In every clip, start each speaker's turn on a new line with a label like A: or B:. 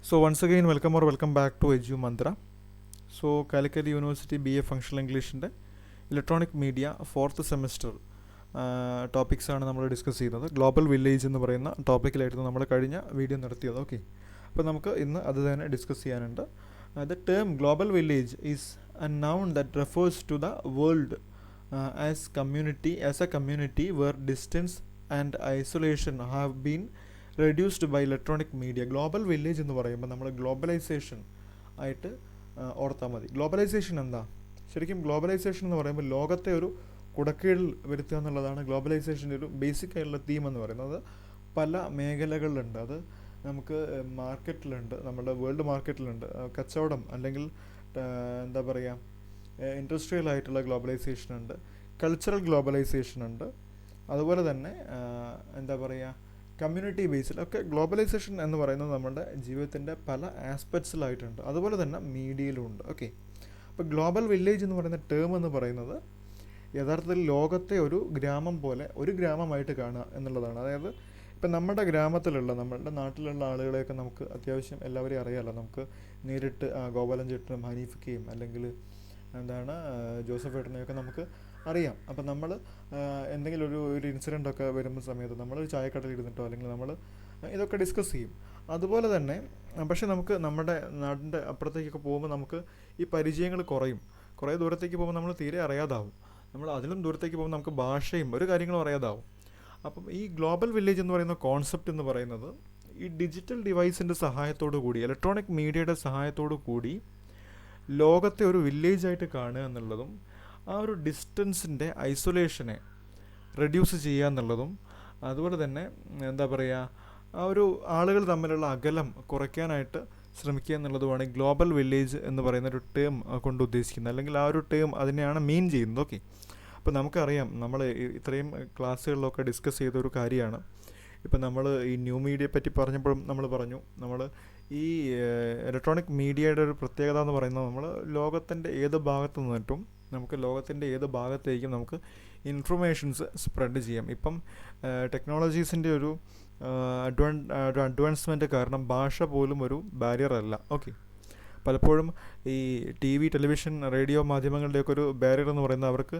A: So once again, welcome back to Edu Mantra. So Calicut University BA Functional English in the Electronic Media 4th semester topics ആണ് നമ്മൾ discuss ചെയ്യുന്നത്. Global village എന്ന് പറയുന്ന ടോപ്പിക്കിലായിരുന്നു നമ്മൾ കഴിഞ്ഞ video നടത്തിയത്. Okay, അപ്പോൾ നമുക്ക് ഇന്ന് അത് തന്നെ ഡിസ്കസ് ചെയ്യാനുണ്ട്. The term global village is a noun that refers to the world as a community where distance and isolation have been reduced by electronic media. Global village എന്ന് പറയുമ്പോൾ നമ്മൾ ഗ്ലോബലൈസേഷൻ ആയിട്ട് ഓർത്താൽ മതി. ഗ്ലോബലൈസേഷൻ എന്താ? ശരിക്കും ഗ്ലോബലൈസേഷൻ എന്ന് പറയുമ്പോൾ ലോകത്തെ ഒരു കുടക്കീഴിൽ വരുത്തുക എന്നുള്ളതാണ് ഗ്ലോബലൈസേഷൻ്റെ ഒരു ബേസിക് ആയിട്ടുള്ള തീം എന്ന് പറയുന്നത്. പല മേഖലകളിലുണ്ട്. അത് നമുക്ക് മാർക്കറ്റിലുണ്ട്, നമ്മുടെ വേൾഡ് മാർക്കറ്റിലുണ്ട്, കച്ചവടം അല്ലെങ്കിൽ എന്താ പറയുക ഇൻഡസ്ട്രിയൽ ആയിട്ടുള്ള ഗ്ലോബലൈസേഷൻ ഉണ്ട്, കൾച്ചറൽ ഗ്ലോബലൈസേഷൻ ഉണ്ട്, അതുപോലെ തന്നെ എന്താ പറയുക കമ്മ്യൂണിറ്റി ബേസിലൊക്കെ ഗ്ലോബലൈസേഷൻ എന്ന് പറയുന്നത് നമ്മുടെ ജീവിതത്തിൻ്റെ പല ആസ്പെക്ട്സിലായിട്ടുണ്ട്. അതുപോലെ തന്നെ മീഡിയയിലും ഉണ്ട്. ഓക്കെ, അപ്പോൾ ഗ്ലോബൽ വില്ലേജ് എന്ന് പറയുന്ന ടേം എന്ന് പറയുന്നത് യഥാർത്ഥത്തിൽ ലോകത്തെ ഒരു ഗ്രാമം പോലെ ഒരു ഗ്രാമമായിട്ട് കാണുക എന്നുള്ളതാണ്. അതായത് ഇപ്പം നമ്മുടെ ഗ്രാമത്തിലുള്ള നമ്മളുടെ നാട്ടിലുള്ള ആളുകളെയൊക്കെ നമുക്ക് അത്യാവശ്യം എല്ലാവരെയും അറിയാമല്ലോ. നമുക്ക് നേരിട്ട് ഗോപാലൻ ചേട്ടനും ഹനീഫിക്കയും അല്ലെങ്കിൽ എന്താണ് ജോസഫ് ഏട്ടനെയൊക്കെ നമുക്ക് അറിയാം. അപ്പം നമ്മൾ എന്തെങ്കിലും ഒരു ഇൻസിഡൻ്റൊക്കെ വരുന്ന സമയത്ത് നമ്മളൊരു ചായക്കടയിൽ ഇരുന്നിട്ടോ അല്ലെങ്കിൽ നമ്മൾ ഇതൊക്കെ ഡിസ്കസ് ചെയ്യും. അതുപോലെ തന്നെ പക്ഷേ നമുക്ക് നമ്മുടെ നാടിൻ്റെ അപ്പുറത്തേക്കൊക്കെ പോകുമ്പോൾ നമുക്ക് ഈ പരിചയങ്ങൾ കുറയും. കുറേ ദൂരത്തേക്ക് പോകുമ്പോൾ നമ്മൾ തീരെ അറിയാതാവും. നമ്മൾ അതിലും ദൂരത്തേക്ക് പോകുമ്പോൾ നമുക്ക് ഭാഷയും ഒരു കാര്യങ്ങളും അറിയാതാവും. അപ്പം ഈ ഗ്ലോബൽ വില്ലേജ് എന്ന് പറയുന്ന കോൺസെപ്റ്റ് എന്ന് പറയുന്നത് ഈ ഡിജിറ്റൽ ഡിവൈസിൻ്റെ സഹായത്തോടു കൂടി, ഇലക്ട്രോണിക് മീഡിയയുടെ സഹായത്തോടു കൂടി ലോകത്തെ ഒരു വില്ലേജായിട്ട് കാണുക എന്നുള്ളതും ആ ഒരു ഡിസ്റ്റൻസിൻ്റെ ഐസൊലേഷനെ റെഡ്യൂസ് ചെയ്യുക എന്നുള്ളതും അതുപോലെ തന്നെ എന്താ പറയുക ആ ഒരു ആളുകൾ തമ്മിലുള്ള അകലം കുറയ്ക്കാനായിട്ട് ശ്രമിക്കുക എന്നുള്ളതുമാണ് ഈ ഗ്ലോബൽ വില്ലേജ് എന്ന് പറയുന്ന ഒരു ടേം കൊണ്ട് ഉദ്ദേശിക്കുന്നത്. അല്ലെങ്കിൽ ആ ഒരു ടേം അതിനെയാണ് മീൻ ചെയ്യുന്നത്. ഓക്കെ, അപ്പോൾ നമുക്കറിയാം നമ്മൾ ഇത്രയും ക്ലാസ്സുകളിലൊക്കെ ഡിസ്കസ് ചെയ്തൊരു കാര്യമാണ്. ഇപ്പം നമ്മൾ ഈ ന്യൂ മീഡിയയെ പറ്റി പറഞ്ഞപ്പോഴും നമ്മൾ പറഞ്ഞു, നമ്മൾ ഈ ഇലക്ട്രോണിക് മീഡിയയുടെ ഒരു പ്രത്യേകത എന്ന് പറയുന്നത് നമ്മൾ ലോകത്തിൻ്റെ ഏത് ഭാഗത്ത് നിന്നിട്ടും നമുക്ക് ലോകത്തിൻ്റെ ഏത് ഭാഗത്തേക്കും നമുക്ക് ഇൻഫർമേഷൻസ് സ്പ്രെഡ് ചെയ്യാം. ഇപ്പം ടെക്നോളജീസിൻ്റെ ഒരു അഡ്വാൻസ്മെൻറ്റ് കാരണം ഭാഷ പോലും ഒരു ബാരിയർ അല്ല. ഓക്കെ, പലപ്പോഴും ഈ TV, ടെലിവിഷൻ, റേഡിയോ മാധ്യമങ്ങളുടെയൊക്കെ ഒരു ബാരിയർ എന്ന് പറയുന്നത് അവർക്ക്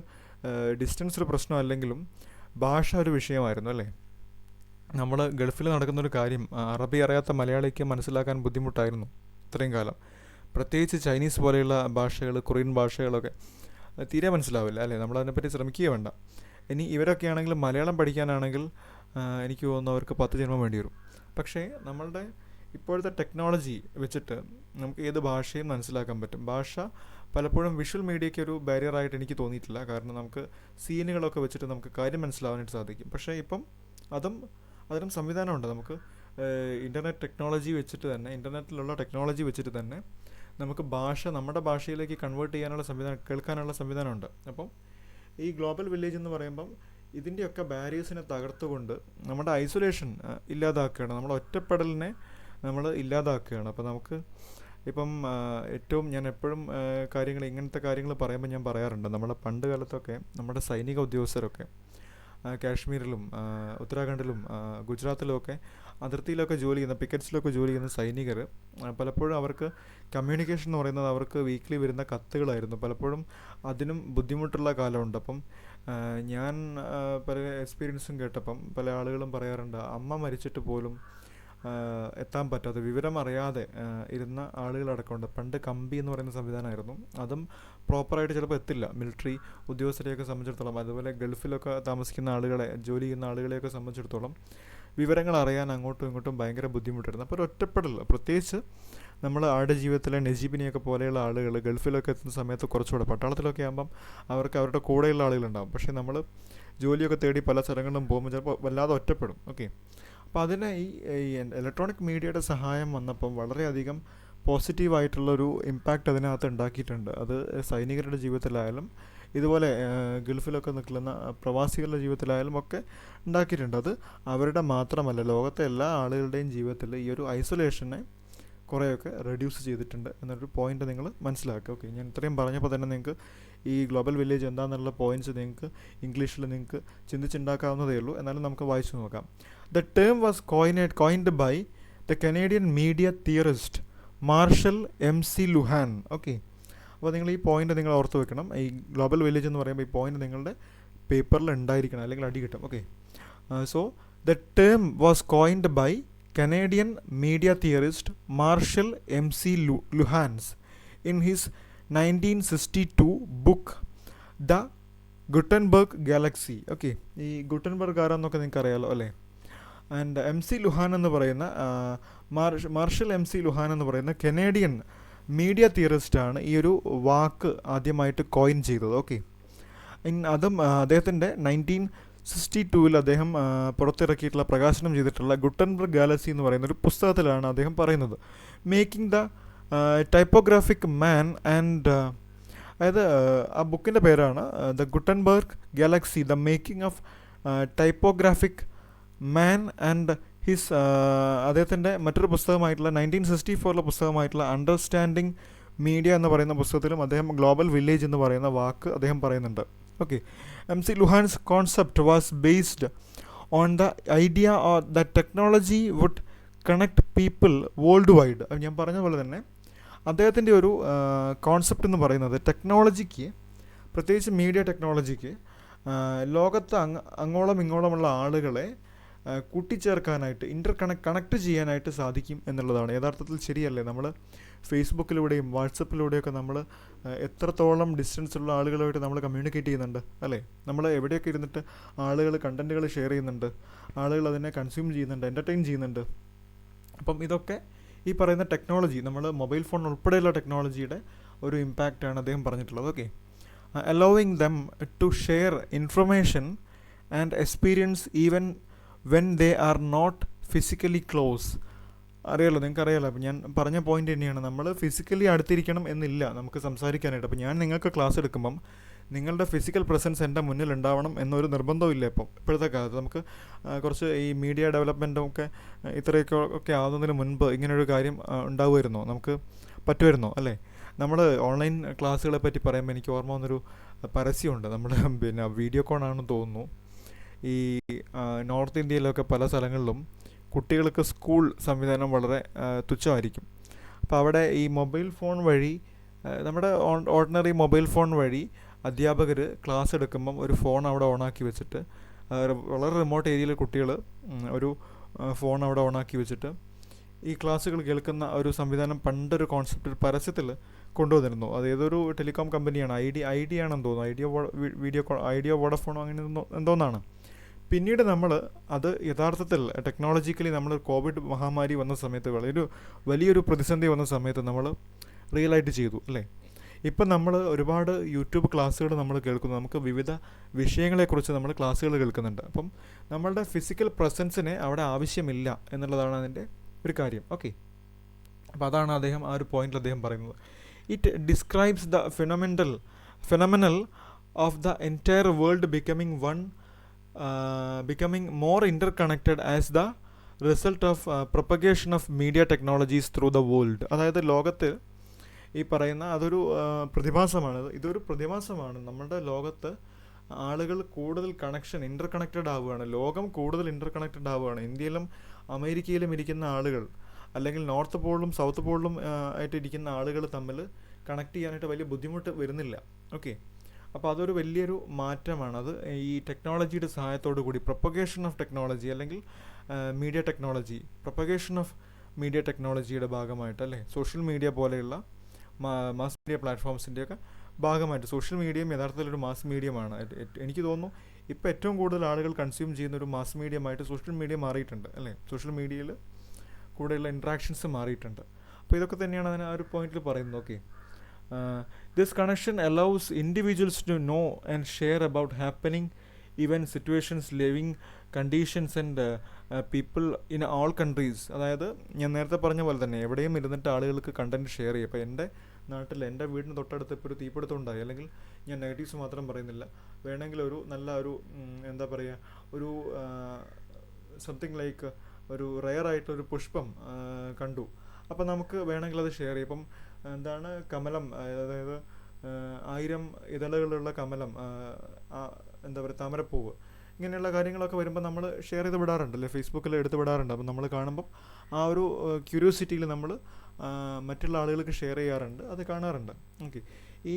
A: ഡിസ്റ്റൻസ് ഒരു പ്രശ്നമല്ലെങ്കിലും ഭാഷ ഒരു വിഷയമായിരുന്നു അല്ലേ. നമ്മൾ ഗൾഫിൽ നടക്കുന്നൊരു കാര്യം അറബി അറിയാത്ത മലയാളിക്ക് മനസ്സിലാക്കാൻ ബുദ്ധിമുട്ടായിരുന്നു ഇത്രയും കാലം. പ്രത്യേകിച്ച് ചൈനീസ് പോലെയുള്ള ഭാഷകൾ, കൊറിയൻ ഭാഷകളൊക്കെ തീരെ മനസ്സിലാവില്ല അല്ലേ. നമ്മളതിനെപ്പറ്റി ശ്രമിക്കുക വേണ്ട. ഇനി ഇവരൊക്കെ ആണെങ്കിൽ മലയാളം പഠിക്കാനാണെങ്കിൽ എനിക്ക് തോന്നുന്നു അവർക്ക് 10 ജന്മം വേണ്ടി വരും. പക്ഷേ നമ്മളുടെ ഇപ്പോഴത്തെ ടെക്നോളജി വെച്ചിട്ട് നമുക്ക് ഏത് ഭാഷയും മനസ്സിലാക്കാൻ പറ്റും. ഭാഷ പലപ്പോഴും വിഷ്വൽ മീഡിയയ്ക്ക് ഒരു ബാരിയറായിട്ട് എനിക്ക് തോന്നിയിട്ടില്ല. കാരണം നമുക്ക് സീനുകളൊക്കെ വെച്ചിട്ട് നമുക്ക് കാര്യം മനസ്സിലാവാനായിട്ട് സാധിക്കും. പക്ഷേ ഇപ്പം അതിനും സംവിധാനമുണ്ട്. നമുക്ക് ഇൻ്റർനെറ്റ് ടെക്നോളജി വെച്ചിട്ട് തന്നെ, ഇൻ്റർനെറ്റിലുള്ള ടെക്നോളജി വെച്ചിട്ട് തന്നെ നമുക്ക് ഭാഷ നമ്മുടെ ഭാഷയിലേക്ക് കൺവേർട്ട് ചെയ്യാനുള്ള സംവിധാനം, കേൾക്കാനുള്ള സംവിധാനമുണ്ട്. അപ്പം ഈ ഗ്ലോബൽ വില്ലേജ് എന്ന് പറയുമ്പം ഇതിൻ്റെയൊക്കെ ബാരിയേഴ്സിനെ തകർത്തുകൊണ്ട് നമ്മുടെ ഐസൊലേഷൻ ഇല്ലാതാക്കുകയാണ്, നമ്മുടെ ഒറ്റപ്പെടലിനെ നമ്മൾ ഇല്ലാതാക്കുകയാണ്. അപ്പോൾ നമുക്ക് ഇപ്പം ഞാൻ എപ്പോഴും ഇങ്ങനത്തെ കാര്യങ്ങൾ പറയുമ്പോൾ ഞാൻ പറയാറുണ്ട്, നമ്മുടെ പണ്ട് കാലത്തൊക്കെ നമ്മുടെ സൈനിക ഉദ്യോഗസ്ഥരൊക്കെ കാശ്മീരിലും ഉത്തരാഖണ്ഡിലും ഗുജറാത്തിലുമൊക്കെ അതിർത്തിയിലൊക്കെ ജോലി ചെയ്യുന്ന, പിക്കറ്റ്സിലൊക്കെ ജോലി ചെയ്യുന്ന സൈനികർ പലപ്പോഴും അവർക്ക് കമ്മ്യൂണിക്കേഷൻ എന്ന് പറയുന്നത് അവർക്ക് വീക്ക്ലി വരുന്ന കത്തുകളായിരുന്നു. പലപ്പോഴും അതിനും ബുദ്ധിമുട്ടുള്ള കാലമുണ്ട്. അപ്പം ഞാൻ പല എക്സ്പീരിയൻസും കേട്ടപ്പം പല ആളുകളും പറയാറുണ്ട്, അമ്മ മരിച്ചിട്ട് പോലും എത്താൻ പറ്റാതെ, വിവരം അറിയാതെ ഇരുന്ന ആളുകളടക്കമുണ്ട്. പണ്ട് കമ്പി എന്ന് പറയുന്ന സംവിധാനമായിരുന്നു. അതും പ്രോപ്പറായിട്ട് ചിലപ്പോൾ എത്തില്ല മിലിറ്ററി ഉദ്യോഗസ്ഥരെയൊക്കെ സംബന്ധിച്ചിടത്തോളം. അതുപോലെ ഗൾഫിലൊക്കെ താമസിക്കുന്ന ആളുകളെ, ജോലി ചെയ്യുന്ന ആളുകളെയൊക്കെ സംബന്ധിച്ചിടത്തോളം വിവരങ്ങൾ അറിയാൻ അങ്ങോട്ടും ഇങ്ങോട്ടും ഭയങ്കര ബുദ്ധിമുട്ടായിരുന്നു. അപ്പോൾ ഒരു ഒറ്റപ്പെടൽ, പ്രത്യേകിച്ച് നമ്മൾ ആടുജീവിതത്തിലെ നജീബിനെയൊക്കെ പോലെയുള്ള ആളുകൾ ഗൾഫിലൊക്കെ എത്തുന്ന സമയത്ത് കുറച്ചുകൂടെ, പട്ടാളത്തിലൊക്കെ ആകുമ്പം അവർക്ക് അവരുടെ കൂടെയുള്ള ആളുകളുണ്ടാകും. പക്ഷേ നമ്മൾ ജോലിയൊക്കെ തേടി പല സ്ഥലങ്ങളിലും പോകുമ്പോൾ ചിലപ്പോൾ വല്ലാതെ ഒറ്റപ്പെടും. ഓക്കെ, അപ്പോൾ അതിന് ഈ ഇലക്ട്രോണിക് മീഡിയയുടെ സഹായം വന്നപ്പം വളരെയധികം പോസിറ്റീവായിട്ടുള്ളൊരു ഇമ്പാക്റ്റ് അതിനകത്ത് ഉണ്ടാക്കിയിട്ടുണ്ട്. അത് സൈനികരുടെ ജീവിതത്തിലായാലും ഇതുപോലെ ഗൾഫിലൊക്കെ നിൽക്കുന്ന പ്രവാസികളുടെ ജീവിതത്തിലായാലും ഒക്കെ ഉണ്ടാക്കിയിട്ടുണ്ട്. അത് അവരുടെ മാത്രമല്ല, ലോകത്തെ എല്ലാ ആളുകളുടെയും ജീവിതത്തിൽ ഈ ഒരു ഐസൊലേഷനെ കുറേയൊക്കെ റെഡ്യൂസ് ചെയ്തിട്ടുണ്ട് എന്നൊരു പോയിൻ്റ് നിങ്ങൾ മനസ്സിലാക്കുക. ഓക്കെ, ഞാൻ ഇത്രയും പറഞ്ഞപ്പോൾ തന്നെ നിങ്ങൾക്ക് ഈ ഗ്ലോബൽ വില്ലേജ് എന്താണെന്നുള്ള പോയിൻറ്റ്സ് നിങ്ങൾക്ക് ഇംഗ്ലീഷിൽ നിങ്ങൾക്ക് ചിന്തിച്ചുണ്ടാക്കാവുന്നതേ ഉള്ളൂ. എന്നാലും നമുക്ക് വായിച്ചു നോക്കാം. The term was coined by the Canadian media theorist Marshall MC Luhan. Okay, അപ്പോൾ നിങ്ങൾ ഈ പോയിന്റ് നിങ്ങൾ ഓർത്ത് വെക്കണം. ഈ ഗ്ലോബൽ വില്ലേജ് എന്ന് പറയുമ്പോൾ ഈ പോയിന്റ് നിങ്ങളുടെ പേപ്പറിൽ ഉണ്ടായിരിക്കണം, അല്ലെങ്കിൽ അടി കിട്ടും. Okay, so the term was coined by Canadian media theorist Marshall MC Luhans in his 1962 book the Gutenberg galaxy. Okay, ഈ ഗുട്ടൻബർഗ് ആരാന്നൊക്കെ നിങ്ങൾക്ക് അറിയാലോ അല്ലേ. ആൻഡ് MC ലുഹാൻ എന്ന് പറയുന്ന മാർഷൽ MC ലുഹാൻ എന്ന് പറയുന്ന കനേഡിയൻ മീഡിയ തിയറിസ്റ്റാണ് ഈ ഒരു വാക്ക് ആദ്യമായിട്ട് കോയിൻ ചെയ്തത്. ഓക്കെ, അതും അദ്ദേഹത്തിൻ്റെ 1962 അദ്ദേഹം പുറത്തിറക്കിയിട്ടുള്ള പ്രകാശനം ചെയ്തിട്ടുള്ള ഗുട്ടൻബർഗ് ഗാലക്സി എന്ന് പറയുന്ന ഒരു പുസ്തകത്തിലാണ് അദ്ദേഹം പറയുന്നത് making the typographic man and അതായത് ആ ബുക്കിൻ്റെ പേരാണ് the Gutenberg galaxy the making of typographic man and his അദ്ദേഹത്തിൻ്റെ മറ്റൊരു പുസ്തകമായിട്ടുള്ള 1964 പുസ്തകമായിട്ടുള്ള അണ്ടർസ്റ്റാൻഡിങ് മീഡിയ എന്ന് പറയുന്ന പുസ്തകത്തിലും അദ്ദേഹം ഗ്ലോബൽ വില്ലേജ് എന്ന് പറയുന്ന വാക്ക് അദ്ദേഹം പറയുന്നുണ്ട്. Okay, MC Luhan's concept was based on the idea the technology would connect people world wide. ഞാൻ പറഞ്ഞ പോലെ തന്നെ അദ്ദേഹത്തിൻ്റെ ഒരു കോൺസെപ്റ്റ് എന്ന് പറയുന്നത് ടെക്നോളജിക്ക്, പ്രത്യേകിച്ച് മീഡിയ ടെക്നോളജിക്ക് ലോകത്ത് അങ്ങോളം ഇങ്ങോളമുള്ള ആളുകളെ കൂട്ടിച്ചേർക്കാനായിട്ട് കണക്ട് ചെയ്യാനായിട്ട് സാധിക്കും എന്നുള്ളതാണ്. യഥാർത്ഥത്തിൽ ശരിയല്ലേ? നമ്മൾ ഫേസ്ബുക്കിലൂടെയും വാട്സപ്പിലൂടെയൊക്കെ നമ്മൾ എത്രത്തോളം ഡിസ്റ്റൻസ് ഉള്ള ആളുകളുമായിട്ട് നമ്മൾ കമ്മ്യൂണിക്കേറ്റ് ചെയ്യുന്നുണ്ട് അല്ലേ. നമ്മൾ എവിടെയൊക്കെ ഇരുന്നിട്ട് ആളുകൾ കണ്ടൻറ്റുകൾ ഷെയർ ചെയ്യുന്നുണ്ട്, ആളുകൾ അതിനെ കൺസ്യൂം ചെയ്യുന്നുണ്ട്, എൻ്റർടൈൻ ചെയ്യുന്നുണ്ട്. അപ്പം ഇതൊക്കെ ഈ പറയുന്ന ടെക്നോളജി, നമ്മൾ മൊബൈൽ ഫോൺ ഉൾപ്പെടെയുള്ള ടെക്നോളജിയുടെ ഒരു ഇമ്പാക്റ്റാണ് അദ്ദേഹം പറഞ്ഞിട്ടുള്ളത്. Okay, allowing them to share information and experience even when they are not physically close. അറിയാലോ, നിങ്ങൾക്ക് അറിയാലോ. അപ്പോൾ ഞാൻ പറഞ്ഞ പോയിന്റ് തന്നെയാണ്, നമ്മൾ ഫിസിക്കലി അടുത്തിരിക്കണം എന്നില്ല നമുക്ക് സംസാരിക്കാനായിട്ട്. അപ്പോൾ ഞാൻ നിങ്ങൾക്ക് ക്ലാസ് എടുക്കുമ്പം നിങ്ങളുടെ ഫിസിക്കൽ പ്രസൻസ് എൻ്റെ മുന്നിൽ ഉണ്ടാവണം എന്നൊരു നിർബന്ധമില്ല. ഇപ്പോഴത്തെ കാലത്ത് നമുക്ക് കുറച്ച് ഈ മീഡിയ ഡെവലപ്മെൻറ്റും ഒക്കെ ഇത്രയൊക്കെ ആവുന്നതിന് മുൻപ് ഇങ്ങനൊരു കാര്യം ഉണ്ടാവുമായിരുന്നോ? നമുക്ക് പറ്റുമായിരുന്നോ അല്ലേ? നമ്മൾ ഓൺലൈൻ ക്ലാസ്സുകളെ പറ്റി പറയുമ്പോൾ എനിക്ക് ഓർമ്മ വന്നൊരു പരസ്യമുണ്ട്. നമ്മൾ പിന്നെ വീഡിയോകോൺ ആണെന്ന് തോന്നുന്നു. ഈ നോർത്ത് ഇന്ത്യയിലൊക്കെ പല സ്ഥലങ്ങളിലും കുട്ടികൾക്ക് സ്കൂൾ സംവിധാനം വളരെ തുച്ഛമായിരിക്കും. അപ്പോൾ അവിടെ ഈ മൊബൈൽ ഫോൺ വഴി, നമ്മുടെ ഓർഡിനറി മൊബൈൽ ഫോൺ വഴി അധ്യാപകർ ക്ലാസ് എടുക്കുമ്പം ഒരു ഫോൺ അവിടെ ഓണാക്കി വെച്ചിട്ട്, വളരെ റിമോട്ട് ഏരിയയിലെ കുട്ടികൾ ഒരു ഫോൺ അവിടെ ഓണാക്കി വെച്ചിട്ട് ഈ ക്ലാസ്സുകൾ കേൾക്കുന്ന ഒരു സംവിധാനം പണ്ടൊരു കോൺസെപ്റ്റ് പരസ്യത്തിൽ കൊണ്ടുവന്നിരുന്നു. അത് ഏതൊരു ടെലികോം കമ്പനിയാണ്, ഐഡിയ ആണെന്ന് തോന്നുന്നു, ഐഡിയ വോഡഫോണോ അങ്ങനെ എന്തോന്നാണ്. പിന്നീട് നമ്മൾ അത് യഥാർത്ഥത്തിൽ ടെക്നോളജിക്കലി നമ്മൾ കോവിഡ് മഹാമാരി വന്ന സമയത്ത് വലിയൊരു പ്രതിസന്ധി വന്ന സമയത്ത് നമ്മൾ റിയലായിട്ട് ചെയ്തു അല്ലേ. ഇപ്പം നമ്മൾ ഒരുപാട് യൂട്യൂബ് ക്ലാസ്സുകൾ നമ്മൾ കേൾക്കുന്നു, നമുക്ക് വിവിധ വിഷയങ്ങളെക്കുറിച്ച് നമ്മൾ ക്ലാസ്സുകൾ കേൾക്കുന്നുണ്ട്. അപ്പം നമ്മളുടെ ഫിസിക്കൽ പ്രസൻസിനെ അവിടെ ആവശ്യമില്ല എന്നുള്ളതാണ് അതിൻ്റെ ഒരു കാര്യം. ഓക്കെ, അപ്പോൾ അതാണ് അദ്ദേഹം ആ ഒരു പോയിന്റിൽ അദ്ദേഹം പറയുന്നത്. It describes the phenomenal of the entire world becoming more interconnected as the result of propagation of media technologies through the world. അതായത് ലോകത്ത് ഈ പറയുന്ന അതൊരു പ്രതിഭാസമാണ്, ഇതൊരു പ്രതിഭാസമാണ്. നമ്മുടെ ലോകത്ത് ആളുകൾ കൂടുതൽ ഇൻ്റർകണക്റ്റഡ് ആവുകയാണ്, ലോകം കൂടുതൽ ഇൻ്റർകണക്റ്റഡ് ആവുകയാണ്. ഇന്ത്യയിലും അമേരിക്കയിലും ഇരിക്കുന്ന ആളുകൾ, അല്ലെങ്കിൽ നോർത്ത് പോളിലും സൗത്ത് പോളിലും ആയിട്ട് ഇരിക്കുന്ന ആളുകൾ തമ്മിൽ കണക്ട് ചെയ്യാനായിട്ട് വലിയ ബുദ്ധിമുട്ട് വരുന്നില്ല. ഓക്കെ, അപ്പോൾ അതൊരു വലിയൊരു മാറ്റമാണ്. അത് ഈ ടെക്നോളജിയുടെ സഹായത്തോടു കൂടി, പ്രൊപ്പഗേഷൻ ഓഫ് ടെക്നോളജി അല്ലെങ്കിൽ media technology, propagation of media ടെക്നോളജിയുടെ ഭാഗമായിട്ട് അല്ലേ, സോഷ്യൽ മീഡിയ പോലെയുള്ള മാസ് മീഡിയ പ്ലാറ്റ്ഫോംസിൻ്റെയൊക്കെ ഭാഗമായിട്ട്. സോഷ്യൽ മീഡിയയും യഥാർത്ഥത്തിലൊരു മാസ് മീഡിയമാണ്. എനിക്ക് തോന്നുന്നു ഇപ്പോൾ ഏറ്റവും കൂടുതൽ ആളുകൾ കൺസ്യൂം ചെയ്യുന്ന ഒരു മാസ് മീഡിയമായിട്ട് സോഷ്യൽ മീഡിയ മാറിയിട്ടുണ്ട് അല്ലേ. സോഷ്യൽ മീഡിയയിൽ കൂടെയുള്ള ഇൻട്രാക്ഷൻസ് മാറിയിട്ടുണ്ട്. അപ്പോൾ ഇതൊക്കെ തന്നെയാണ് അതിന് ആ ഒരു പോയിന്റിൽ പറയുന്നത്. Okay, this connection allows individuals to know and share about happening events, situations, living conditions and people in all countries. അതായത് ഞാൻ നേരത്തെ പറഞ്ഞ പോലെ തന്നെ എവിടെയും ഇരുന്നിട്ട് ആളുകൾക്ക് കണ്ടൻറ്റ് ഷെയർ ചെയ്യും. അപ്പോൾ എൻ്റെ നാട്ടിൽ, എൻ്റെ വീടിന് തൊട്ടടുത്ത് ഇപ്പോൾ ഒരു തീപിടുത്തം ഉണ്ടായി, അല്ലെങ്കിൽ ഞാൻ നെഗറ്റീവ്സ് മാത്രം പറയുന്നില്ല, വേണമെങ്കിൽ ഒരു നല്ല ഒരു എന്താ പറയുക, ഒരു സംതിങ് ലൈക്ക് ഒരു റെയറായിട്ടൊരു പുഷ്പം കണ്ടു. അപ്പോൾ നമുക്ക് വേണമെങ്കിൽ അത് ഷെയർ ചെയ്യും. ഇപ്പം എന്താണ് കമലം, അതായത് 1000 ഇതളുകളുള്ള കമലം, എന്താ പറയുക, താമരപ്പൂവ്, ഇങ്ങനെയുള്ള കാര്യങ്ങളൊക്കെ വരുമ്പോൾ നമ്മൾ ഷെയർ ചെയ്ത് വിടാറുണ്ടല്ലേ, ഫേസ്ബുക്കിൽ എടുത്ത് വിടാറുണ്ട്. അപ്പം നമ്മൾ കാണുമ്പം ആ ഒരു ക്യൂരിയോസിറ്റിയിൽ നമ്മൾ മറ്റുള്ള ആളുകൾക്ക് ഷെയർ ചെയ്യാറുണ്ട്, അത് കാണാറുണ്ട്. ഓക്കെ, ഈ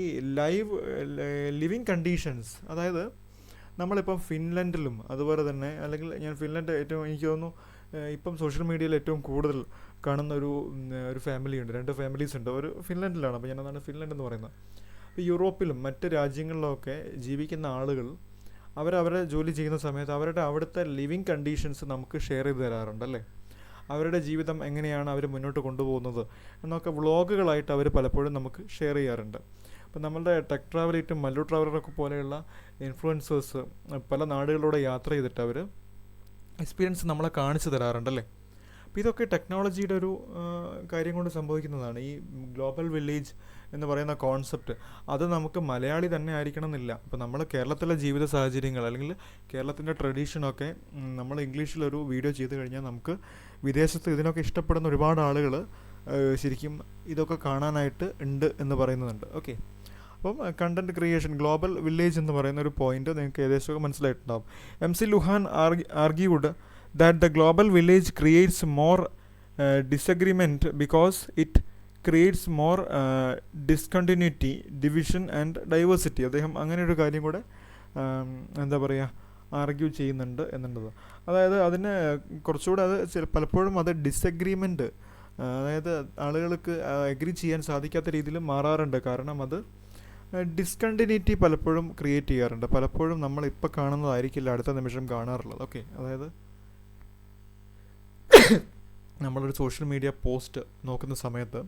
A: ലിവിങ് കണ്ടീഷൻസ്, അതായത് നമ്മളിപ്പം ഫിൻലൻഡിലും അതുപോലെ തന്നെ, അല്ലെങ്കിൽ ഞാൻ ഫിൻലൻഡ് ഏറ്റവും എനിക്ക് തോന്നുന്നു ഇപ്പം സോഷ്യൽ മീഡിയയിൽ ഏറ്റവും കൂടുതൽ കാണുന്ന ഒരു ഫാമിലിയുണ്ട്, 2 ഫാമിലീസ് ഉണ്ട്. ഒരു ഫിൻലൻഡിലാണ്, അപ്പോൾ ഞാനതാണ് ഫിൻലൻഡ് എന്ന് പറയുന്നത്. ഇപ്പോൾ യൂറോപ്പിലും മറ്റ് രാജ്യങ്ങളിലൊക്കെ ജീവിക്കുന്ന ആളുകൾ അവരവരെ ജോലി ചെയ്യുന്ന സമയത്ത് അവരുടെ അവിടുത്തെ ലിവിങ് കണ്ടീഷൻസ് നമുക്ക് ഷെയർ ചെയ്ത് തരാറുണ്ട് അല്ലേ. അവരുടെ ജീവിതം എങ്ങനെയാണ് അവർ മുന്നോട്ട് കൊണ്ടുപോകുന്നത് എന്നൊക്കെ വ്ളോഗുകളായിട്ട് അവർ പലപ്പോഴും നമുക്ക് ഷെയർ ചെയ്യാറുണ്ട്. അപ്പം നമ്മളുടെ ടെക് ട്രാവലേറ്റും മല്ലു ട്രാവലറൊക്കെ പോലെയുള്ള ഇൻഫ്ലുവൻസേഴ്സ് പല നാടുകളിലൂടെ യാത്ര ചെയ്തിട്ട് അവർ എക്സ്പീരിയൻസ് നമ്മളെ കാണിച്ചു തരാറുണ്ടല്ലേ. അപ്പോൾ ഇതൊക്കെ ടെക്നോളജിയുടെ ഒരു കാര്യം കൊണ്ട് സംഭവിക്കുന്നതാണ്. ഈ ഗ്ലോബൽ വില്ലേജ് എന്ന് പറയുന്ന കോൺസെപ്റ്റ് അത് നമുക്ക് മലയാളി തന്നെ ആയിരിക്കണം എന്നില്ല. ഇപ്പോൾ നമ്മൾ കേരളത്തിലെ ജീവിത സാഹചര്യങ്ങൾ അല്ലെങ്കിൽ കേരളത്തിൻ്റെ ട്രഡീഷനൊക്കെ നമ്മൾ ഇംഗ്ലീഷിലൊരു വീഡിയോ ചെയ്ത് കഴിഞ്ഞാൽ നമുക്ക് വിദേശത്ത് ഇതിനൊക്കെ ഇഷ്ടപ്പെടുന്ന ഒരുപാട് ആളുകൾ ശരിക്കും ഇതൊക്കെ കാണാനായിട്ട് ഉണ്ട് എന്ന് പറയുന്നുണ്ട്. ഓക്കെ, അപ്പം കണ്ടൻറ് ക്രിയേഷൻ, ഗ്ലോബൽ വില്ലേജ് എന്ന് പറയുന്ന ഒരു പോയിന്റ് നിങ്ങൾക്ക് ഏകദേശമൊക്കെ മനസ്സിലായിട്ടുണ്ടാകും. MC Luhan argued that the global village creates more disagreement because it creates more discontinuity, division and diversity. അദ്ദേഹം അങ്ങനെ ഒരു കാര്യം കൂടെ എന്താ പറയുക ആർഗ്യൂ ചെയ്യുന്നുണ്ട് എന്നുള്ളത്. അതായത് അതിന് കുറച്ചുകൂടെ അത് പലപ്പോഴും അത് ഡിസഗ്രീമെൻറ്റ്, അതായത് ആളുകൾക്ക് എഗ്രി ചെയ്യാൻ സാധിക്കാത്ത രീതിയിൽ മാറാറുണ്ട്. കാരണം അത് ഡിസ്കണ്ടിന്യൂറ്റി പലപ്പോഴും ക്രിയേറ്റ് ചെയ്യാറുണ്ട്. പലപ്പോഴും നമ്മൾ ഇപ്പോൾ കാണുന്നതായിരിക്കില്ല അടുത്ത നിമിഷം കാണാറുള്ളത്. ഓക്കെ, അതായത് നമ്മളൊരു സോഷ്യൽ മീഡിയ പോസ്റ്റ് നോക്കുന്ന സമയത്ത്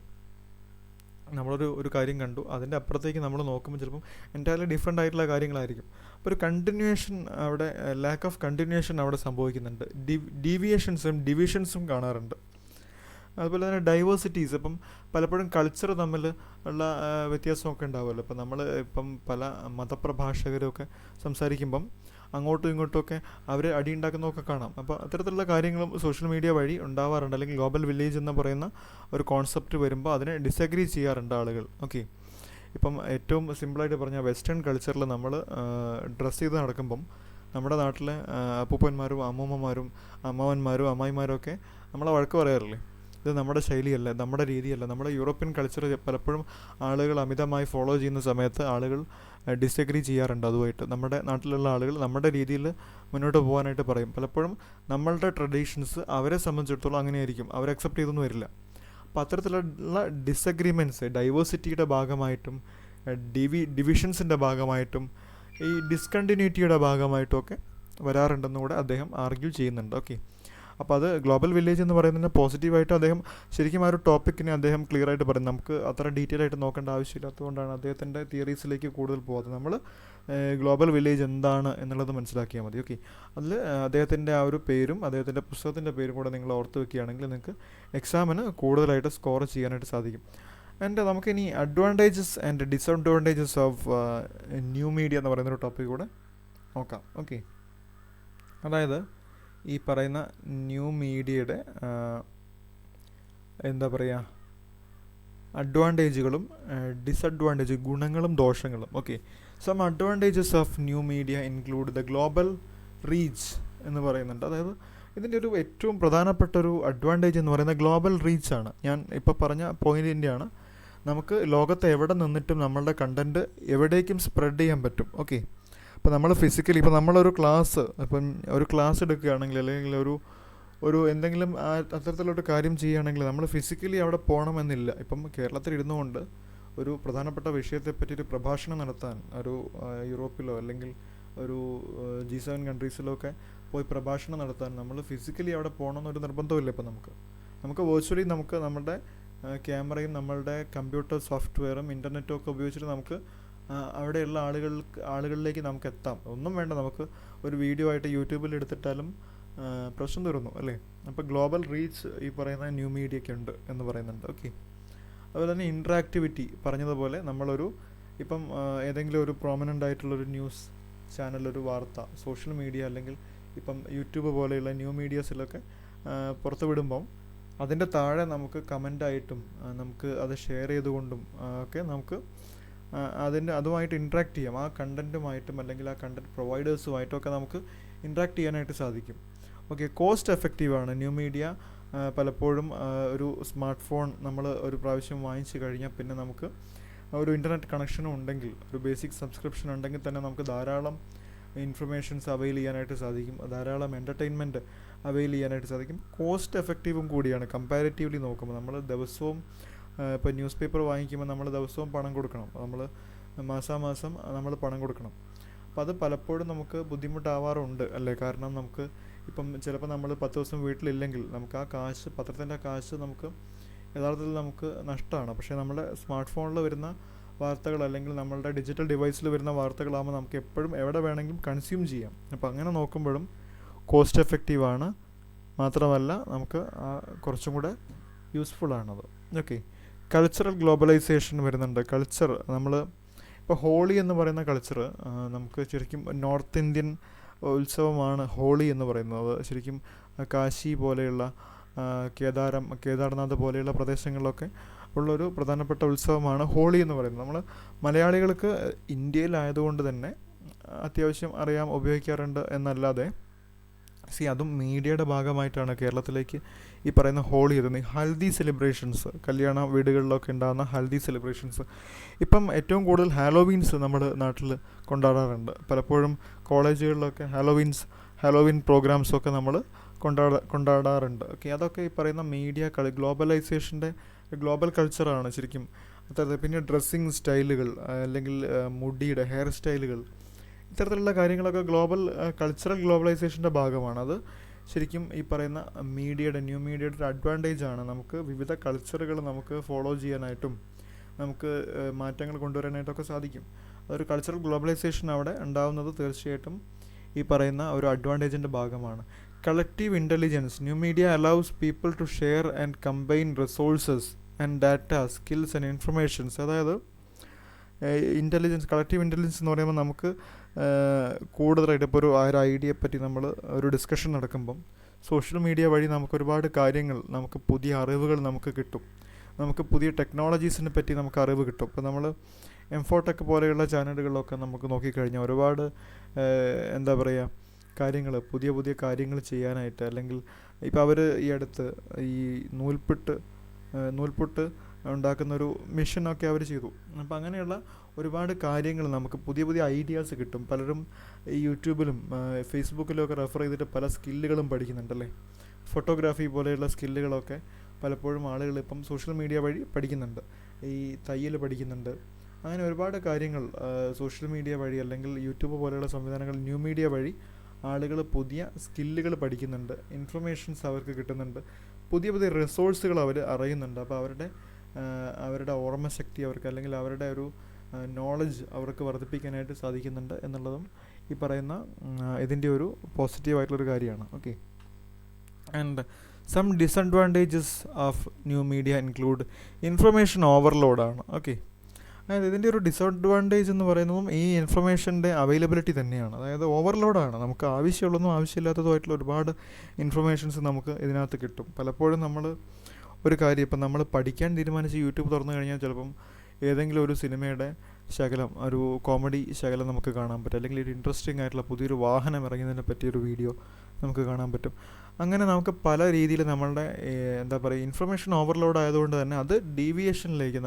A: നമ്മളൊരു കാര്യം കണ്ടു, അതിൻ്റെ അപ്പുറത്തേക്ക് നമ്മൾ നോക്കുമ്പോൾ ചിലപ്പം എൻ്റയർലി ഡിഫറെൻ്റ് ആയിട്ടുള്ള കാര്യങ്ങളായിരിക്കും. അപ്പോൾ ഒരു കണ്ടിന്യൂവേഷൻ അവിടെ, ലാക്ക് ഓഫ് കണ്ടിന്യൂവേഷൻ അവിടെ സംഭവിക്കുന്നുണ്ട്. ഡീവിയേഷൻസും ഡിവിഷൻസും കാണാറുണ്ട്. അതുപോലെ തന്നെ ഡൈവേഴ്സിറ്റീസ്, ഇപ്പം പലപ്പോഴും കൾച്ചർ തമ്മിൽ ഉള്ള വ്യത്യാസമൊക്കെ ഉണ്ടാവുമല്ലോ. ഇപ്പം നമ്മൾ പല മതപ്രഭാഷകരൊക്കെ സംസാരിക്കുമ്പം അങ്ങോട്ടും ഇങ്ങോട്ടുമൊക്കെ അവർ അടിയുണ്ടാക്കുന്നതൊക്കെ കാണാം. അപ്പോൾ അത്തരത്തിലുള്ള കാര്യങ്ങളും സോഷ്യൽ മീഡിയ വഴി ഉണ്ടാവാറുണ്ട്. അല്ലെങ്കിൽ ഗ്ലോബൽ വില്ലേജ് എന്ന് പറയുന്ന ഒരു കോൺസെപ്റ്റ് വരുമ്പോൾ അതിനെ ഡിസഗ്രി ചെയ്യാറുണ്ട് ആളുകൾ. ഓക്കെ, ഇപ്പം ഏറ്റവും സിമ്പിളായിട്ട് പറഞ്ഞാൽ വെസ്റ്റേൺ കൾച്ചറിൽ നമ്മൾ ഡ്രസ്സ് ചെയ്ത് നടക്കുമ്പം നമ്മുടെ നാട്ടിലെ അപ്പൂപ്പന്മാരും അമ്മൂമ്മമാരും അമ്മാവന്മാരും അമ്മായിമാരും ഒക്കെ നമ്മളെ വഴക്ക് പറയാറില്ലേ, ഇത് നമ്മുടെ ശൈലിയല്ല, നമ്മുടെ രീതിയല്ല. നമ്മുടെ യൂറോപ്യൻ കൾച്ചർ പലപ്പോഴും ആളുകൾ അമിതമായി ഫോളോ ചെയ്യുന്ന സമയത്ത് ആളുകൾ ഡിസഗ്രി ചെയ്യാറുണ്ട് അതുമായിട്ട്. നമ്മുടെ നാട്ടിലുള്ള ആളുകൾ നമ്മുടെ രീതിയിൽ മുന്നോട്ട് പോകാനായിട്ട് പറയും. പലപ്പോഴും നമ്മളുടെ ട്രഡീഷൻസ് അവരെ സംബന്ധിച്ചിടത്തോളം അങ്ങനെയായിരിക്കും, അവർ അക്സെപ്റ്റ് ചെയ്തൊന്നും വരില്ല. അപ്പോൾ അത്തരത്തിലുള്ള ഡിസഗ്രിമെൻറ്റ്സ് ഡൈവേഴ്സിറ്റിയുടെ ഭാഗമായിട്ടും ഡിവിഷൻസിൻ്റെ ഭാഗമായിട്ടും ഈ ഡിസ്കണ്ടിന്യൂറ്റിയുടെ ഭാഗമായിട്ടുമൊക്കെ വരാറുണ്ടെന്നും കൂടെ അദ്ദേഹം ആർഗ്യൂ ചെയ്യുന്നുണ്ട്. ഓക്കെ, അപ്പോൾ അത് ഗ്ലോബൽ വില്ലേജ് എന്ന് പറയുന്നതിന് പോസിറ്റീവായിട്ട് അദ്ദേഹം ശരിക്കും ആ ഒരു ടോപ്പിക്കിനെ അദ്ദേഹം ക്ലിയർ ആയിട്ട് പറയും. നമുക്ക് അത്ര ഡീറ്റെയിൽ ആയിട്ട് നോക്കേണ്ട ആവശ്യമില്ലാത്തതുകൊണ്ടാണ് അദ്ദേഹത്തിൻ്റെ തിയറീസിലേക്ക് കൂടുതൽ പോകാതെ നമ്മൾ ഗ്ലോബൽ വില്ലേജ് എന്താണ് എന്നുള്ളത് മനസ്സിലാക്കിയാൽ മതി. ഓക്കെ, അതിൽ അദ്ദേഹത്തിൻ്റെ ആ ഒരു പേരും അദ്ദേഹത്തിൻ്റെ പുസ്തകത്തിൻ്റെ പേരും കൂടെ നിങ്ങൾ ഓർത്ത് വെക്കുകയാണെങ്കിൽ നിങ്ങൾക്ക് എക്സാമിന് കൂടുതലായിട്ട് സ്കോർ ചെയ്യാനായിട്ട് സാധിക്കും. ആൻഡ് നമുക്കിനി advantages and disadvantages of new media എന്ന് പറയുന്നൊരു ടോപ്പിക് കൂടെ നോക്കാം. ഓക്കെ, അതായത് ഈ പറയുന്ന ന്യൂ മീഡിയയുടെ എന്താ പറയുക അഡ്വാൻറ്റേജുകളും ഡിസഡ്വാൻറ്റേജ്, ഗുണങ്ങളും ദോഷങ്ങളും. Okay, some advantages of new media include the global reach എന്ന് പറയുന്നുണ്ട്. അതായത് ഇതിൻ്റെ ഒരു ഏറ്റവും പ്രധാനപ്പെട്ട ഒരു അഡ്വാൻറ്റേജ് എന്ന് പറയുന്നത് ഗ്ലോബൽ റീച്ചാണ്. ഞാൻ ഇപ്പോൾ പറഞ്ഞ പോയിൻറ്റിൻ്റെയാണ്. നമുക്ക് ലോകത്ത് എവിടെ നിന്നിട്ടും നമ്മളുടെ കണ്ടൻറ്റ് എവിടേക്കും സ്പ്രെഡ് ചെയ്യാൻ പറ്റും. ഓക്കെ, ഇപ്പോൾ നമ്മൾ ഫിസിക്കലി ഇപ്പോൾ നമ്മളൊരു ക്ലാസ് എടുക്കുകയാണെങ്കിൽ അല്ലെങ്കിൽ ഒരു എന്തെങ്കിലും അത്തരത്തിലൊരു കാര്യം ചെയ്യുകയാണെങ്കിൽ നമ്മൾ ഫിസിക്കലി അവിടെ പോകണമെന്നില്ല. ഇപ്പം കേരളത്തിൽ ഇരുന്നുകൊണ്ട് ഒരു പ്രധാനപ്പെട്ട വിഷയത്തെപ്പറ്റി ഒരു പ്രഭാഷണം നടത്താൻ ഒരു യൂറോപ്പിലോ അല്ലെങ്കിൽ ഒരു G7 കൺട്രീസിലോ ഒക്കെ പോയി പ്രഭാഷണം നടത്താൻ നമ്മൾ ഫിസിക്കലി അവിടെ പോകണമെന്നൊരു നിർബന്ധമില്ല. ഇപ്പം നമുക്ക് വെർച്വലി നമുക്ക് നമ്മുടെ ക്യാമറയും നമ്മളുടെ കമ്പ്യൂട്ടർ സോഫ്റ്റ്വെയറും ഇൻ്റർനെറ്റും ഒക്കെ ഉപയോഗിച്ചിട്ട് നമുക്ക് അവിടെയുള്ള ആളുകളിലേക്ക് നമുക്ക് എത്താം. ഒന്നും വേണ്ട, നമുക്ക് ഒരു വീഡിയോ ആയിട്ട് യൂട്യൂബിൽ എടുത്തിട്ടാലും പ്രശ്നം തീർന്നു അല്ലേ. അപ്പോൾ ഗ്ലോബൽ റീച്ച് ഈ പറയുന്ന ന്യൂ മീഡിയയ്ക്ക് ഉണ്ട് എന്ന് പറയുന്നുണ്ട്. ഓക്കെ, അതുപോലെ തന്നെ ഇൻട്രാക്ടിവിറ്റി പറഞ്ഞതുപോലെ നമ്മളൊരു ഇപ്പം ഏതെങ്കിലും ഒരു പ്രോമിനൻ്റ് ആയിട്ടുള്ളൊരു ന്യൂസ് ചാനൽ, ഒരു വാർത്ത സോഷ്യൽ മീഡിയ അല്ലെങ്കിൽ ഇപ്പം യൂട്യൂബ് പോലെയുള്ള ന്യൂ മീഡിയസിലൊക്കെ പുറത്ത് വിടുമ്പം അതിൻ്റെ താഴെ നമുക്ക് കമൻ്റായിട്ടും നമുക്ക് അത് ഷെയർ ചെയ്തുകൊണ്ടും ഒക്കെ നമുക്ക് അതുമായിട്ട് ഇൻട്രാക്ട് ചെയ്യാം. ആ കണ്ടൻറ്റുമായിട്ടും അല്ലെങ്കിൽ ആ കണ്ടൻറ്റ് പ്രൊവൈഡേഴ്സുമായിട്ടൊക്കെ നമുക്ക് ഇൻട്രാക്ട് ചെയ്യാനായിട്ട് സാധിക്കും. ഓക്കെ, കോസ്റ്റ് എഫക്റ്റീവാണ് ന്യൂ മീഡിയ. പലപ്പോഴും ഒരു സ്മാർട്ട് ഫോൺ നമ്മൾ ഒരു പ്രാവശ്യം വാങ്ങിച്ചു കഴിഞ്ഞാൽ പിന്നെ നമുക്ക് ഒരു ഇൻ്റർനെറ്റ് കണക്ഷനും ഉണ്ടെങ്കിൽ, ഒരു ബേസിക് സബ്സ്ക്രിപ്ഷൻ ഉണ്ടെങ്കിൽ തന്നെ നമുക്ക് ധാരാളം ഇൻഫർമേഷൻസ് അവൈൽ ചെയ്യാനായിട്ട് സാധിക്കും, ധാരാളം എൻ്റർടൈൻമെൻറ്റ് അവൈൽ ചെയ്യാനായിട്ട് സാധിക്കും. കോസ്റ്റ് എഫക്റ്റീവും കൂടിയാണ് കമ്പാരിറ്റീവ്ലി നോക്കുമ്പോൾ. നമ്മൾ ദിവസവും ഇപ്പോൾ ന്യൂസ് പേപ്പർ വാങ്ങിക്കുമ്പോൾ നമ്മൾ ദിവസവും പണം കൊടുക്കണം, നമ്മൾ മാസാമാസം നമ്മൾ പണം കൊടുക്കണം. അപ്പോൾ അത് പലപ്പോഴും നമുക്ക് ബുദ്ധിമുട്ടാവാറുണ്ട് അല്ലേ? കാരണം നമുക്ക് ഇപ്പം ചിലപ്പോൾ നമ്മൾ 10 ദിവസം വീട്ടിലില്ലെങ്കിൽ നമുക്ക് ആ കാശ്, പത്രത്തിൻ്റെ കാശ് നമുക്ക് യഥാർത്ഥത്തിൽ നമുക്ക് നഷ്ടമാണ്. പക്ഷേ നമ്മുടെ സ്മാർട്ട് ഫോണിൽ വരുന്ന വാർത്തകൾ അല്ലെങ്കിൽ നമ്മളുടെ ഡിജിറ്റൽ ഡിവൈസിൽ വരുന്ന വാർത്തകളാകുമ്പോൾ നമുക്ക് എപ്പോഴും എവിടെ വേണമെങ്കിലും കൺസ്യൂം ചെയ്യാം. അപ്പോൾ അങ്ങനെ നോക്കുമ്പോഴും കോസ്റ്റ് എഫക്റ്റീവാണ്. മാത്രമല്ല നമുക്ക് കുറച്ചും കൂടെ യൂസ്ഫുള്ളാണത്. ഓക്കെ, കൾച്ചറൽ ഗ്ലോബലൈസേഷൻ വരുന്നുണ്ട്. കൾച്ചർ നമ്മൾ ഇപ്പോൾ ഹോളി എന്ന് പറയുന്ന കൾച്ചർ നമുക്ക് ശരിക്കും നോർത്ത് ഇന്ത്യൻ ഉത്സവമാണ് ഹോളി എന്ന് പറയുന്നത്. ശരിക്കും കാശി പോലെയുള്ള കേദാർനാഥ് പോലെയുള്ള പ്രദേശങ്ങളിലൊക്കെ ഉള്ളൊരു പ്രധാനപ്പെട്ട ഉത്സവമാണ് ഹോളി എന്ന് പറയുന്നത്. നമ്മൾ മലയാളികൾക്ക് ഇന്ത്യയിലായതുകൊണ്ട് തന്നെ അത്യാവശ്യം അറിയാം, ഉപയോഗിക്കാറുണ്ട് എന്നല്ലാതെ അതും മീഡിയയുടെ ഭാഗമായിട്ടാണ് കേരളത്തിലേക്ക് ഈ പറയുന്ന ഹോളി എത്തുന്നത്. ഹൽദി സെലിബ്രേഷൻസ്, കല്യാണ വീടുകളിലൊക്കെ ഉണ്ടാകുന്ന ഹൽദി സെലിബ്രേഷൻസ്. ഇപ്പം ഏറ്റവും കൂടുതൽ ഹാലോവീൻസ് നമ്മുടെ നാട്ടിൽ കൊണ്ടാടാറുണ്ട്. പലപ്പോഴും കോളേജുകളിലൊക്കെ ഹാലോവീൻ പ്രോഗ്രാംസൊക്കെ നമ്മൾ കൊണ്ടാടാറുണ്ട്. ഓക്കെ, അതൊക്കെ ഈ പറയുന്ന മീഡിയ ഗ്ലോബലൈസേഷൻ്റെ ഗ്ലോബൽ കൾച്ചറാണ് ശരിക്കും. അതായത് പിന്നെ ഡ്രസ്സിങ് സ്റ്റൈലുകൾ അല്ലെങ്കിൽ മുടിയുടെ ഹെയർ സ്റ്റൈലുകൾ, ഇത്തരത്തിലുള്ള കാര്യങ്ങളൊക്കെ കൾച്ചറൽ ഗ്ലോബലൈസേഷൻ്റെ ഭാഗമാണ്. അത് ശരിക്കും ഈ പറയുന്ന ന്യൂ മീഡിയയുടെ ഒരു അഡ്വാൻറ്റേജ് ആണ്. നമുക്ക് വിവിധ കൾച്ചറുകൾ നമുക്ക് ഫോളോ ചെയ്യാനായിട്ടും നമുക്ക് മാറ്റങ്ങൾ കൊണ്ടുവരാനായിട്ടൊക്കെ സാധിക്കും. അതൊരു കൾച്ചറൽ ഗ്ലോബലൈസേഷൻ അവിടെ ഉണ്ടാവുന്നത് തീർച്ചയായിട്ടും ഈ പറയുന്ന ഒരു അഡ്വാൻറ്റേജിൻ്റെ ഭാഗമാണ്. Collective intelligence, new media allows people to share and combine resources and data, skills and informations. അതായത് കളക്റ്റീവ് ഇൻ്റലിജൻസ് എന്ന് പറയുമ്പോൾ നമുക്ക് കൂടുതലായിട്ട് ഇപ്പോൾ ഒരു ഐഡിയയെ പറ്റി നമ്മൾ ഒരു ഡിസ്കഷൻ നടക്കുമ്പം സോഷ്യൽ മീഡിയ വഴി നമുക്ക് ഒരുപാട് കാര്യങ്ങൾ, നമുക്ക് പുതിയ അറിവുകൾ നമുക്ക് കിട്ടും, നമുക്ക് പുതിയ ടെക്നോളജീസിനെ പറ്റി നമുക്ക് അറിവ് കിട്ടും. ഇപ്പോൾ നമ്മൾ M4Tech പോലെയുള്ള ചാനലുകളിലൊക്കെ നമുക്ക് നോക്കിക്കഴിഞ്ഞാൽ ഒരുപാട് കാര്യങ്ങൾ, പുതിയ കാര്യങ്ങൾ ചെയ്യാനായിട്ട്, അല്ലെങ്കിൽ ഇപ്പോൾ അവർ ഈ അടുത്ത് ഈ നൂൽപുട്ട് ഉണ്ടാക്കുന്നൊരു മിഷനൊക്കെ അവർ ചെയ്തു. അപ്പോൾ അങ്ങനെയുള്ള ഒരുപാട് കാര്യങ്ങൾ നമുക്ക് പുതിയ ഐഡിയാസ് കിട്ടും. പലരും ഈ യൂട്യൂബിലും ഫേസ്ബുക്കിലും ഒക്കെ റെഫർ ചെയ്തിട്ട് പല സ്കില്ലുകളും പഠിക്കുന്നുണ്ടല്ലേ. ഫോട്ടോഗ്രാഫി പോലെയുള്ള സ്കില്ലുകളൊക്കെ പലപ്പോഴും ആളുകൾ ഇപ്പം സോഷ്യൽ മീഡിയ വഴി പഠിക്കുന്നുണ്ട്. ഈ തയ്യൽ പഠിക്കുന്നുണ്ട്. അങ്ങനെ ഒരുപാട് കാര്യങ്ങൾ സോഷ്യൽ മീഡിയ വഴി അല്ലെങ്കിൽ യൂട്യൂബ് പോലെയുള്ള സംവിധാനങ്ങൾ, ന്യൂ മീഡിയ വഴി ആളുകൾ പുതിയ സ്കില്ലുകൾ പഠിക്കുന്നുണ്ട്, ഇൻഫർമേഷൻസ് അവർക്ക് കിട്ടുന്നുണ്ട്, പുതിയ റിസോഴ്സുകൾ അവർ അറിയുന്നുണ്ട്. അപ്പോൾ അവരുടെ ഓർമ്മശക്തി അവർക്ക്, അല്ലെങ്കിൽ അവരുടെ ഒരു നോളജ് അവർക്ക് വർദ്ധിപ്പിക്കാനായിട്ട് സാധിക്കുന്നുണ്ട് എന്നുള്ളതും ഈ പറയുന്ന ഇതിൻ്റെ ഒരു പോസിറ്റീവായിട്ടുള്ളൊരു കാര്യമാണ്. Okay, and some disadvantages of new media include information ഓവർലോഡാണ്. ഓക്കെ, അതായത് ഇതിൻ്റെ ഒരു ഡിസഡ്വാൻറ്റേജ് എന്ന് പറയുന്നതും ഈ ഇൻഫർമേഷൻ്റെ അവൈലബിലിറ്റി തന്നെയാണ്. അതായത് ഓവർലോഡാണ്. നമുക്ക് ആവശ്യമുള്ളതും ആവശ്യമില്ലാത്തതുമായിട്ടുള്ള ഒരുപാട് ഇൻഫർമേഷൻസ് നമുക്ക് ഇതിനകത്ത് കിട്ടും. പലപ്പോഴും നമ്മൾ ഒരു കാര്യം ഇപ്പം നമ്മൾ പഠിക്കാൻ തീരുമാനിച്ച് യൂട്യൂബ് തുറന്നു കഴിഞ്ഞാൽ ചിലപ്പം ഏതെങ്കിലും ഒരു സിനിമയുടെ ശകലം, ഒരു കോമഡി ശകലം നമുക്ക് കാണാൻ പറ്റും, അല്ലെങ്കിൽ ഒരു ഇൻട്രസ്റ്റിംഗ് ആയിട്ടുള്ള പുതിയൊരു വാഹനം ഇറങ്ങിയതിനെ പറ്റിയൊരു വീഡിയോ നമുക്ക് കാണാൻ പറ്റും. അങ്ങനെ നമുക്ക് പല രീതിയിൽ നമ്മളുടെ ഇൻഫർമേഷൻ ഓവർലോഡ് ആയതുകൊണ്ട് തന്നെ അത് ഡീവിയേഷനിലേക്ക്,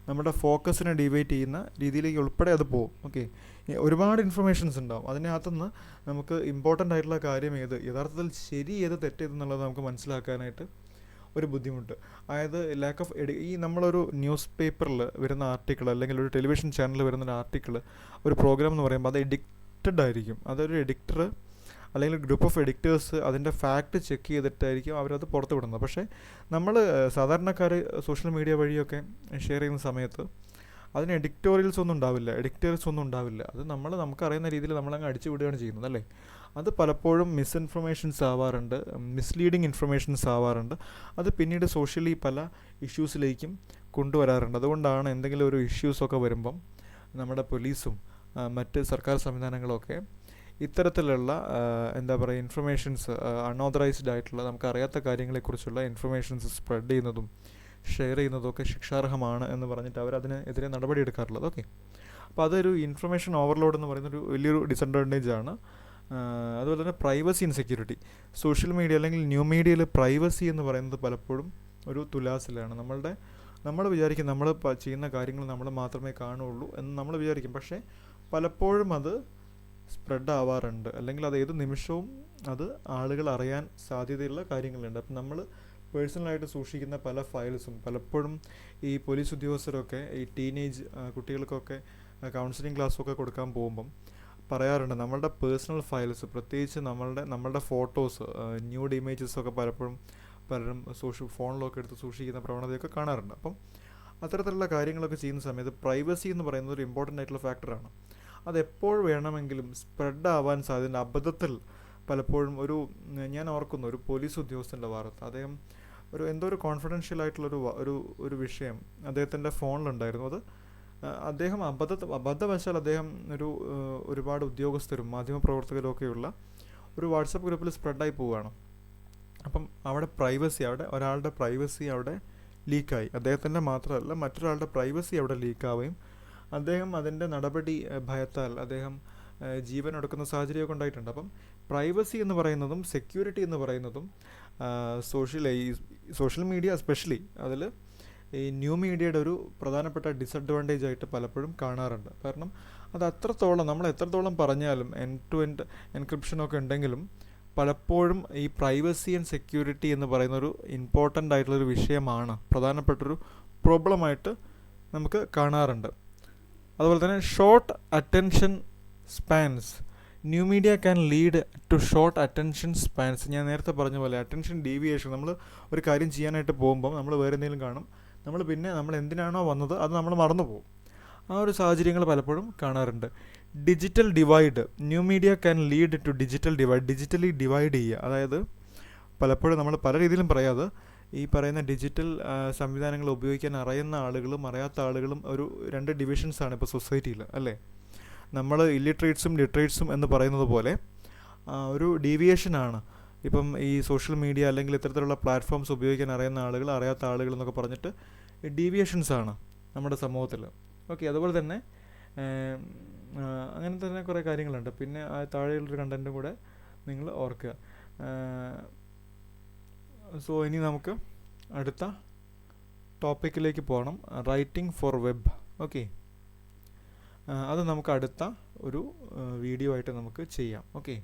A: നമ്മുടെ ഫോക്കസിനെ ഡീവിയേറ്റ് ചെയ്യുന്ന രീതിയിലേക്ക് ഉൾപ്പെടെ അത് പോകും. ഓക്കെ, ഒരുപാട് ഇൻഫർമേഷൻസ് ഉണ്ടാവും. അതിനകത്തുനിന്ന് നമുക്ക് ഇമ്പോർട്ടൻ്റ് ആയിട്ടുള്ള കാര്യം ഏത്, യഥാർത്ഥത്തിൽ ശരി ഏത് തെറ്റേതെന്നുള്ളത് നമുക്ക് മനസ്സിലാക്കാനായിട്ട് ഒരു ബുദ്ധിമുട്ട്. അതായത് ലാക്ക് ഓഫ് ഈ നമ്മളൊരു ന്യൂസ് പേപ്പറിൽ വരുന്ന ആർട്ടിക്കിൾ, അല്ലെങ്കിൽ ഒരു ടെലിവിഷൻ ചാനലിൽ വരുന്ന ആർട്ടിക്കിൾ, ഒരു പ്രോഗ്രാം എന്ന് പറയുമ്പോൾ അത് എഡിക്റ്റഡ് ആയിരിക്കും. അതൊരു എഡിക്ടർ അല്ലെങ്കിൽ ഗ്രൂപ്പ് ഓഫ് എഡിക്റ്റേഴ്സ് അതിൻ്റെ ഫാക്റ്റ് ചെക്ക് ചെയ്തിട്ടായിരിക്കും അവരത് പുറത്ത് വിടുന്നത്. പക്ഷേ നമ്മൾ സാധാരണക്കാർ സോഷ്യൽ മീഡിയ വഴിയൊക്കെ ഷെയർ ചെയ്യുന്ന സമയത്ത് അതിന് എഡിക്ടോറിയൽസ് ഒന്നും ഉണ്ടാവില്ല. അത് നമുക്കറിയുന്ന രീതിയിൽ നമ്മളങ്ങ് അടിച്ചു വിടുകയാണ് ചെയ്യുന്നത് അല്ലേ. അത് പലപ്പോഴും മിസ്ഇൻഫർമേഷൻസ് ആവാറുണ്ട്, മിസ്ലീഡിങ് ഇൻഫർമേഷൻസ് ആവാറുണ്ട്. അത് പിന്നീട് സോഷ്യലി പല ഇഷ്യൂസിലേക്കും കൊണ്ടുവരാറുണ്ട്. അതുകൊണ്ടാണ് എന്തെങ്കിലും ഒരു ഇഷ്യൂസൊക്കെ വരുമ്പം നമ്മുടെ പോലീസും മറ്റ് സർക്കാർ സംവിധാനങ്ങളൊക്കെ ഇത്തരത്തിലുള്ള ഇൻഫർമേഷൻസ്, അൺഓതറൈസ്ഡ് ആയിട്ടുള്ള നമുക്കറിയാത്ത കാര്യങ്ങളെക്കുറിച്ചുള്ള ഇൻഫർമേഷൻസ് സ്പ്രെഡ് ചെയ്യുന്നതും ഷെയർ ചെയ്യുന്നതും ഒക്കെ ശിക്ഷാർഹമാണ് എന്ന് പറഞ്ഞിട്ട് അവരതിനെതിരെ നടപടിയെടുക്കാറുള്ളത്. ഓക്കെ, അപ്പോൾ അതൊരു ഇൻഫർമേഷൻ ഓവർലോഡ് എന്ന് പറയുന്നൊരു വലിയൊരു ഡിസഡ്വാൻറ്റേജ് ആണ്. അതുപോലെ തന്നെ പ്രൈവസി ഇൻസെക്യൂരിറ്റി. സോഷ്യൽ മീഡിയ അല്ലെങ്കിൽ ന്യൂ മീഡിയയിൽ പ്രൈവസി എന്ന് പറയുന്നത് പലപ്പോഴും ഒരു തുലാസിലാണ്. നമ്മൾ വിചാരിക്കും നമ്മൾ ചെയ്യുന്ന കാര്യങ്ങൾ നമ്മൾ മാത്രമേ കാണുള്ളൂ എന്ന് നമ്മൾ വിചാരിക്കും. പക്ഷേ പലപ്പോഴും അത് സ്പ്രെഡ് ആവാറുണ്ട്, അല്ലെങ്കിൽ അത് ഏത് നിമിഷവും അത് ആളുകൾ അറിയാൻ സാധ്യതയുള്ള കാര്യങ്ങളുണ്ട്. അപ്പം നമ്മൾ പേഴ്സണലായിട്ട് സൂക്ഷിക്കുന്ന പല ഫയൽസും പലപ്പോഴും ഈ പോലീസ് ഉദ്യോഗസ്ഥരൊക്കെ ഈ ടീനേജ് കുട്ടികൾക്കൊക്കെ കൗൺസിലിംഗ് ക്ലാസ്സൊക്കെ കൊടുക്കാൻ പോകുമ്പം പറയാറുണ്ട്, നമ്മളുടെ പേഴ്സണൽ ഫയൽസ്, പ്രത്യേകിച്ച് നമ്മളുടെ ഫോട്ടോസ്, ന്യൂഡ് ഇമേജസൊക്കെ പലപ്പോഴും പലരും ഫോണിലൊക്കെ എടുത്ത് സൂക്ഷിക്കുന്ന പ്രവണതയൊക്കെ കാണാറുണ്ട്. അപ്പം അത്തരത്തിലുള്ള കാര്യങ്ങളൊക്കെ ചെയ്യുന്ന സമയത്ത് പ്രൈവസി എന്ന് പറയുന്നത് ഒരു ഇമ്പോർട്ടൻ്റ് ആയിട്ടുള്ള ഫാക്ടറാണ്. അതെപ്പോൾ വേണമെങ്കിലും സ്പ്രെഡ് ആവാൻ സാധ്യത. അബദ്ധത്തിൽ പലപ്പോഴും ഞാൻ ഓർക്കുന്നു ഒരു പോലീസ് ഉദ്യോഗസ്ഥൻ്റെ വാർത്ത. അദ്ദേഹം എന്തോ ഒരു കോൺഫിഡൻഷ്യൽ ആയിട്ടുള്ളൊരു ഒരു വിഷയം അദ്ദേഹത്തിൻ്റെ ഫോണിലുണ്ടായിരുന്നു. അത് അദ്ദേഹം അബദ്ധവശാൽ അദ്ദേഹം ഒരുപാട് ഉദ്യോഗസ്ഥരും മാധ്യമപ്രവർത്തകരും ഒക്കെയുള്ള ഒരു വാട്സപ്പ് ഗ്രൂപ്പിൽ സ്പ്രെഡായി പോവുകയാണ്. അപ്പം അവിടെ ഒരാളുടെ പ്രൈവസി അവിടെ ലീക്കായി. അദ്ദേഹത്തിൻ്റെ മാത്രമല്ല, മറ്റൊരാളുടെ പ്രൈവസി അവിടെ ലീക്കാവുകയും അദ്ദേഹം അതിൻ്റെ നടപടി ഭയത്താൽ അദ്ദേഹം ജീവൻ എടുക്കുന്ന സാഹചര്യമൊക്കെ ഉണ്ടായിട്ടുണ്ട്. അപ്പം പ്രൈവസി എന്ന് പറയുന്നതും സെക്യൂരിറ്റി എന്ന് പറയുന്നതും സോഷ്യൽ മീഡിയ എസ്പെഷ്യലി അതിൽ ഈ ന്യൂ മീഡിയയുടെ ഒരു പ്രധാനപ്പെട്ട ഡിസഡ്വാൻറ്റേജ് ആയിട്ട് പലപ്പോഴും കാണാറുണ്ട്. കാരണം അത് നമ്മൾ എത്രത്തോളം പറഞ്ഞാലും എൻഡ് ടു എൻഡ് എൻക്രിപ്ഷനൊക്കെ ഉണ്ടെങ്കിലും പലപ്പോഴും ഈ പ്രൈവസി ആൻഡ് സെക്യൂരിറ്റി എന്ന് പറയുന്നൊരു ഇമ്പോർട്ടൻ്റ് ആയിട്ടുള്ളൊരു വിഷയമാണ്, പ്രധാനപ്പെട്ടൊരു പ്രോബ്ലമായിട്ട് നമുക്ക് കാണാറുണ്ട്. അതുപോലെ തന്നെ short attention spans. New media can lead to short attention spans. ഞാൻ നേരത്തെ പറഞ്ഞ പോലെ അറ്റൻഷൻ ഡീവിയേഷൻ. നമ്മൾ ഒരു കാര്യം ചെയ്യാനായിട്ട് പോകുമ്പം നമ്മൾ വേറെ എന്തെങ്കിലും കാണും, നമ്മൾ എന്തിനാണോ വന്നത് അത് നമ്മൾ മറന്നു പോകും. ആ ഒരു സാഹചര്യങ്ങൾ പലപ്പോഴും കാണാറുണ്ട്. Digital divide. New media can lead to digital divide. Digitally divide ചെയ്യുക. അതായത് പലപ്പോഴും നമ്മൾ പല രീതിയിലും പറയാതെ ഈ പറയുന്ന ഡിജിറ്റൽ സംവിധാനങ്ങൾ ഉപയോഗിക്കാൻ അറിയുന്ന ആളുകളും അറിയാത്ത ആളുകളും രണ്ട് ഡിവിഷൻസാണ് ഇപ്പോൾ സൊസൈറ്റിയിൽ, അല്ലേ? നമ്മൾ ഇല്ലിറ്ററേറ്റ്സും ലിറ്ററേറ്റ്സും എന്ന് പറയുന്നത് പോലെ ഒരു ഡീവിയേഷനാണ് ഇപ്പം ഈ സോഷ്യൽ മീഡിയ അല്ലെങ്കിൽ ഇത്തരത്തിലുള്ള പ്ലാറ്റ്ഫോംസ് ഉപയോഗിക്കാൻ അറിയുന്ന ആളുകൾ അറിയാത്ത ആളുകൾ എന്നൊക്കെ പറഞ്ഞിട്ട് ഡീവിയേഷൻസാണ് നമ്മുടെ സമൂഹത്തിൽ. ഓക്കെ, അതുപോലെ തന്നെ അങ്ങനെ തന്നെ കുറേ കാര്യങ്ങളുണ്ട്. പിന്നെ ആ താഴെയുള്ളൊരു കണ്ടൻറ്റും കൂടെ നിങ്ങൾ ഓർക്കുക. സോ ഇനി നമുക്ക് അടുത്ത ടോപ്പിക്കിലേക്ക് പോകണം. Writing for web. ഓക്കെ, അത് നമുക്ക് അടുത്ത ഒരു വീഡിയോ ആയിട്ട് നമുക്ക് ചെയ്യാം. ഓക്കെ.